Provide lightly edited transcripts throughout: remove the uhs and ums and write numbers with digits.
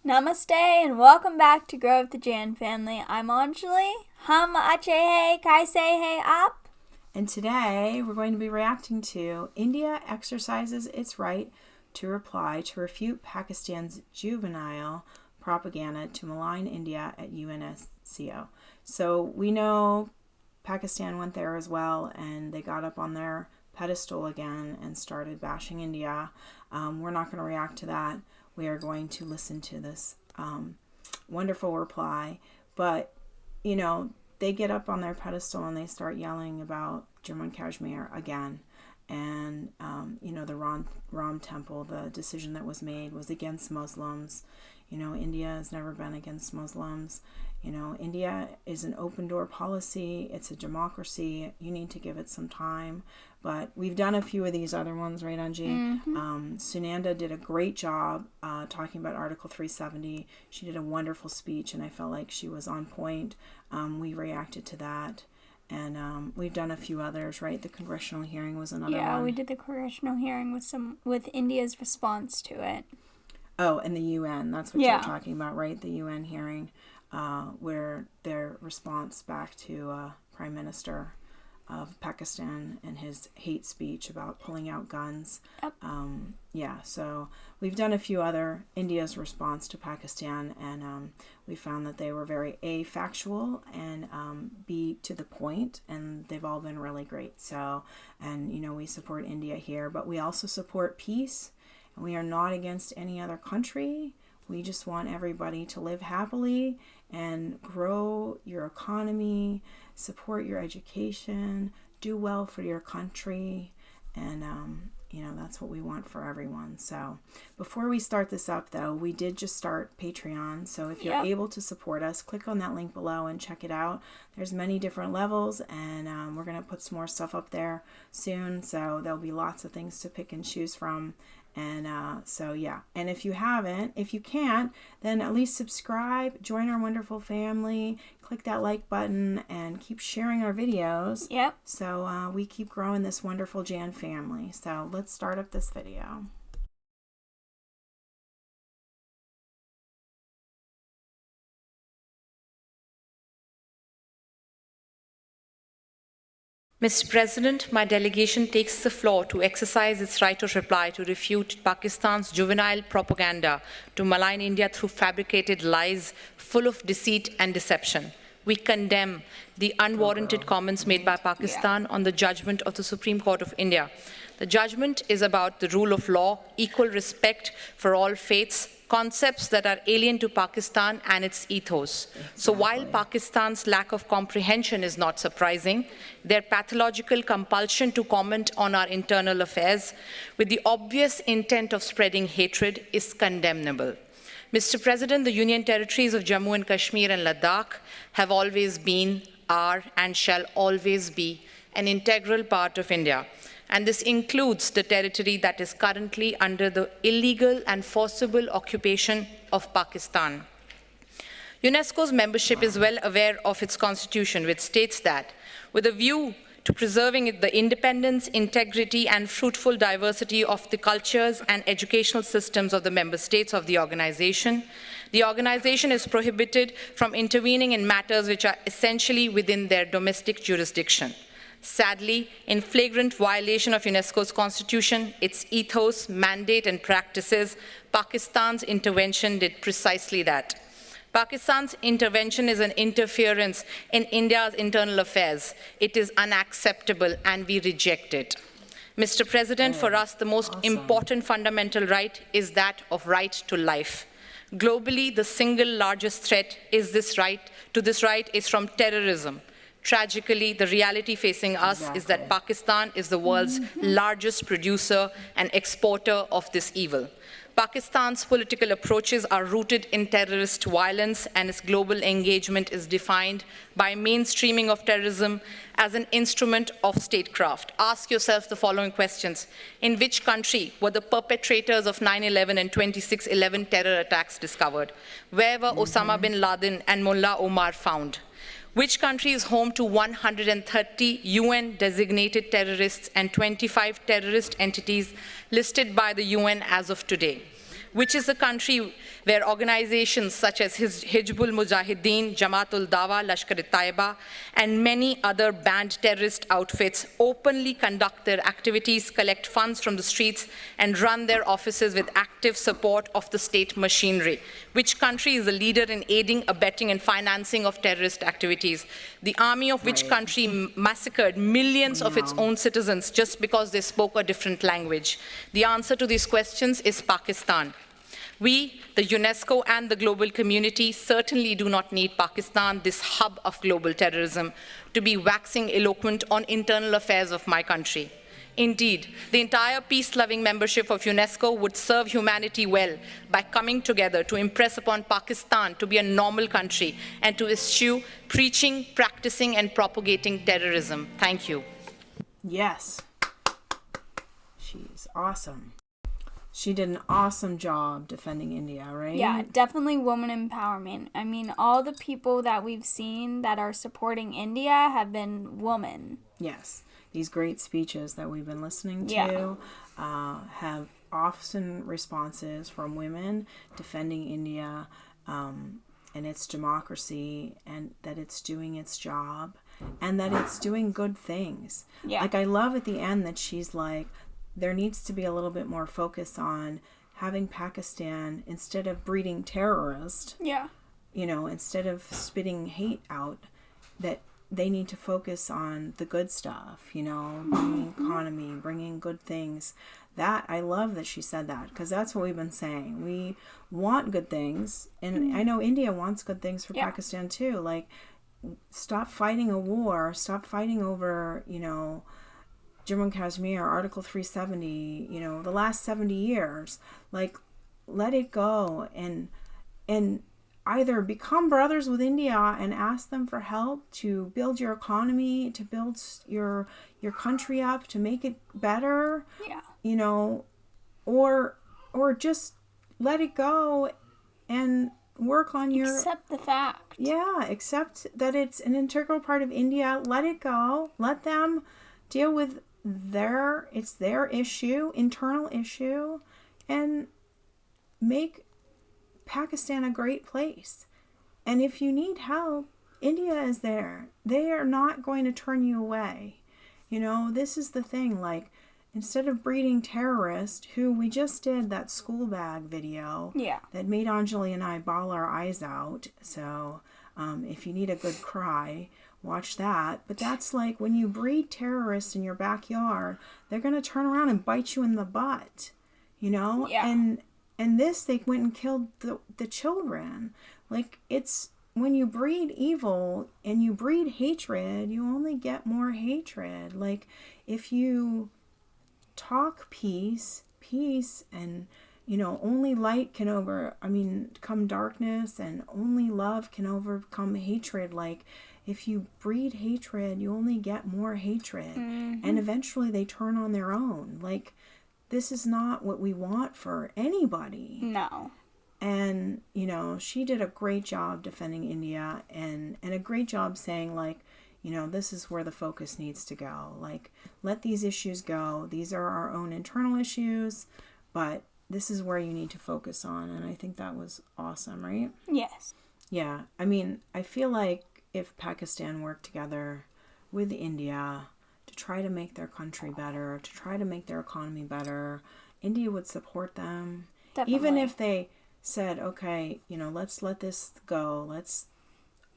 Namaste and welcome back to Grow with the J.A.N family. I'm Anjali. Hum ache hai, kaise hai aap? And today we're going to be reacting to India exercises its right to reply to refute Pakistan's juvenile propaganda to malign India at UNESCO. So we know Pakistan went there as well, and they got up on their pedestal again and started bashing India. We're not going to react to that. We are going to listen to this wonderful reply. But, you know, they get up on their pedestal and they start yelling about Jammu and Kashmir again. And, you know, the Ram Temple, the decision that was made was against Muslims. You know, India has never been against Muslims. You know, India is an open door policy. It's a democracy. You need to give it some time. But we've done a few of these other ones, right, Anji? Mm-hmm. Sunanda did a great job talking about Article 370. She did a wonderful speech, and I felt like she was on point. We reacted to that. And we've done a few others, right? The congressional hearing was another one. Yeah, we did the congressional hearing with India's response to it. Oh, and the UN. That's what you're talking about, right? The UN hearing, where their response back to Prime Minister of Pakistan and his hate speech about pulling out guns. Yep. Yeah, so we've done a few other India's response to Pakistan, and we found that they were very A, factual, and B, to the point, and they've all been really great. So, and you know, we support India here, but we also support peace, and we are not against any other country. We just want everybody to live happily and grow your economy, support your education, do well for your country, and you know, that's what we want for everyone. So before we start this up, though, we did just start Patreon. So if you're able to support us, click on that link below and check it out. There's many different levels, and we're going to put some more stuff up there soon. So there'll be lots of things to pick and choose from. And so, yeah. And if you can't, then at least subscribe, join our wonderful family, click that like button, and keep sharing our videos. Yep. So we keep growing this wonderful J.A.N family. So let's start up this video. Mr. President, my delegation takes the floor to exercise its right of reply to refute Pakistan's juvenile propaganda to malign India through fabricated lies full of deceit and deception. We condemn the unwarranted comments made by Pakistan on the judgment of the Supreme Court of India. The judgment is about the rule of law, equal respect for all faiths, concepts that are alien to Pakistan and its ethos. Exactly. So while Pakistan's lack of comprehension is not surprising, their pathological compulsion to comment on our internal affairs with the obvious intent of spreading hatred is condemnable. Mr. President, the Union territories of Jammu and Kashmir and Ladakh have always been, are, and shall always be an integral part of India. And this includes the territory that is currently under the illegal and forcible occupation of Pakistan. UNESCO's membership is well aware of its constitution, which states that, with a view to preserving the independence, integrity, and fruitful diversity of the cultures and educational systems of the member states of the organization is prohibited from intervening in matters which are essentially within their domestic jurisdiction. Sadly, in flagrant violation of UNESCO's constitution, its ethos, mandate, and practices, Pakistan's intervention did precisely that. Pakistan's intervention is an interference in India's internal affairs. It is unacceptable, and we reject it. Mr. President, for us, the most important fundamental right is that of right to life. Globally, the single largest threat is this right is from terrorism. Tragically, the reality facing us is that Pakistan is the world's largest producer and exporter of this evil. Pakistan's political approaches are rooted in terrorist violence, and its global engagement is defined by mainstreaming of terrorism as an instrument of statecraft. Ask yourself the following questions. In which country were the perpetrators of 9/11 and 26/11 terror attacks discovered? Where were Osama bin Laden and Mullah Omar found? Which country is home to 130 UN-designated terrorists and 25 terrorist entities listed by the UN as of today? which is a country where organizations such as Hizbul Mujahideen, Jamaatul Dawa, Lashkar-e-Taiba, and many other banned terrorist outfits openly conduct their activities, collect funds from the streets, and run their offices with active support of the state machinery? Which country is a leader in aiding, abetting, and financing of terrorist activities? The army of which country massacred millions of its own citizens just because they spoke a different language? The answer to these questions is Pakistan. We, the UNESCO and the global community, certainly do not need Pakistan, this hub of global terrorism, to be waxing eloquent on internal affairs of my country. Indeed, the entire peace-loving membership of UNESCO would serve humanity well by coming together to impress upon Pakistan to be a normal country and to eschew preaching, practicing, and propagating terrorism. Thank you. Yes. She's awesome. She did an awesome job defending India, right? Yeah, definitely woman empowerment. I mean, all the people that we've seen that are supporting India have been women. Yes. These great speeches that we've been listening to have often responses from women defending India and its democracy, and that it's doing its job and that it's doing good things. Yeah. Like, I love at the end that she's like, there needs to be a little bit more focus on having Pakistan, instead of breeding terrorists, instead of spitting hate out, that they need to focus on the good stuff, bringing economy, bringing good things. That, I love that she said that, because that's what we've been saying. We want good things, and I know India wants good things for Pakistan too. Like, stop fighting a war, stop fighting over, Jammu and Kashmir, Article 370, the last 70 years. Like, let it go and either become brothers with India and ask them for help to build your economy, to build your country up, to make it better. Or just let it go and work on your... Accept the fact. Yeah, accept that it's an integral part of India. Let it go. Let them deal with their issue, internal issue, and make Pakistan a great place. And if you need help, India is there. They are not going to turn you away. This is the thing, like, instead of breeding terrorists, who we just did that school bag video that made Anjali and I bawl our eyes out. So if you need a good cry, watch that. But that's like, when you breed terrorists in your backyard, they're going to turn around and bite you in the butt, And this, they went and killed the children. Like, it's, when you breed evil and you breed hatred, you only get more hatred. Like, if you talk peace, and, only light can come darkness, and only love can overcome hatred. Like, if you breed hatred, you only get more hatred. And eventually they turn on their own. Like, this is not what we want for anybody. No. And, she did a great job defending India, and a great job saying, like, this is where the focus needs to go. Like, let these issues go. These are our own internal issues, but this is where you need to focus on. And I think that was awesome, right? Yes. Yeah. I feel like if Pakistan worked together with India to try to make their country better, to try to make their economy better, India would support them. Definitely. Even if they said, okay, let's let this go.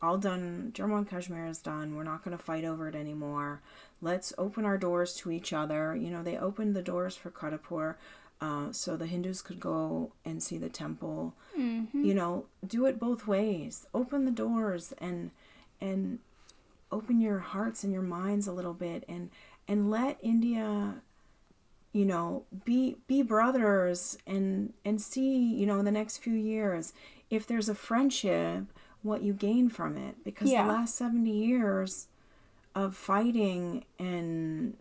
All done. Jammu and Kashmir is done. We're not going to fight over it anymore. Let's open our doors to each other. They opened the doors for Kartarpur so the Hindus could go and see the temple. Do it both ways. Open the doors and open your hearts and your minds a little bit, and let India, be brothers, and see, in the next few years, if there's a friendship, what you gain from it. Because the last 70 years of fighting and,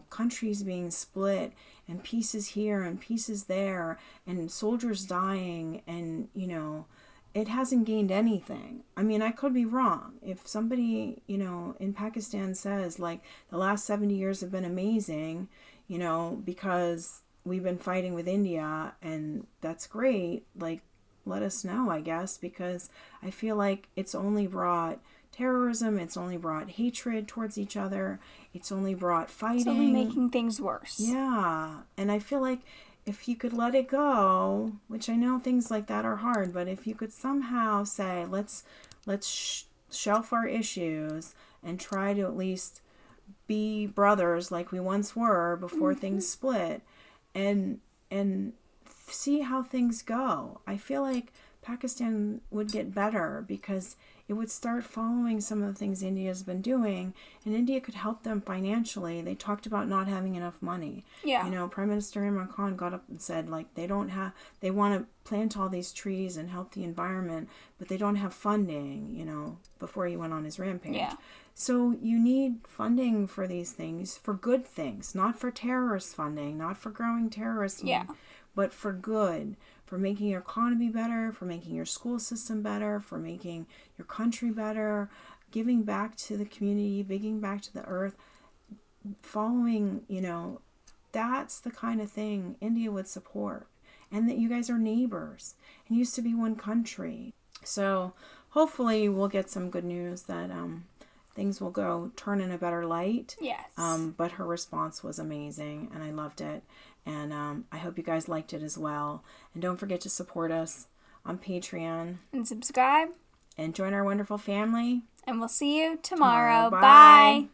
countries being split, and pieces here and pieces there, and soldiers dying, and, it hasn't gained anything. I could be wrong. If somebody, in Pakistan says, like, the last 70 years have been amazing, because we've been fighting with India, and that's great. Like, let us know, I guess, because I feel like it's only brought terrorism, it's only brought hatred towards each other, it's only brought fighting. It's only making things worse. Yeah, and I feel like if you could let it go, which I know things like that are hard, but if you could somehow say, let's shelf our issues and try to at least be brothers like we once were before things split, and see how things go. I feel like Pakistan would get better because it would start following some of the things India's been doing, and India could help them financially. They talked about not having enough money. Yeah. You know, Prime Minister Imran Khan got up and said, like, they want to plant all these trees and help the environment, but they don't have funding, you know, before he went on his rampage. Yeah. So you need funding for these things, for good things, not for terrorist funding, not for growing terrorism, Yeah. but for good, for making your economy better, for making your school system better, for making your country better, giving back to the community, giving back to the earth, following, you know, that's the kind of thing India would support. And that you guys are neighbors and used to be one country. So hopefully we'll get some good news that things will turn in a better light. Yes. But her response was amazing, and I loved it. And I hope you guys liked it as well. And don't forget to support us on Patreon. And subscribe. And join our wonderful family. And we'll see you tomorrow. Bye. Bye.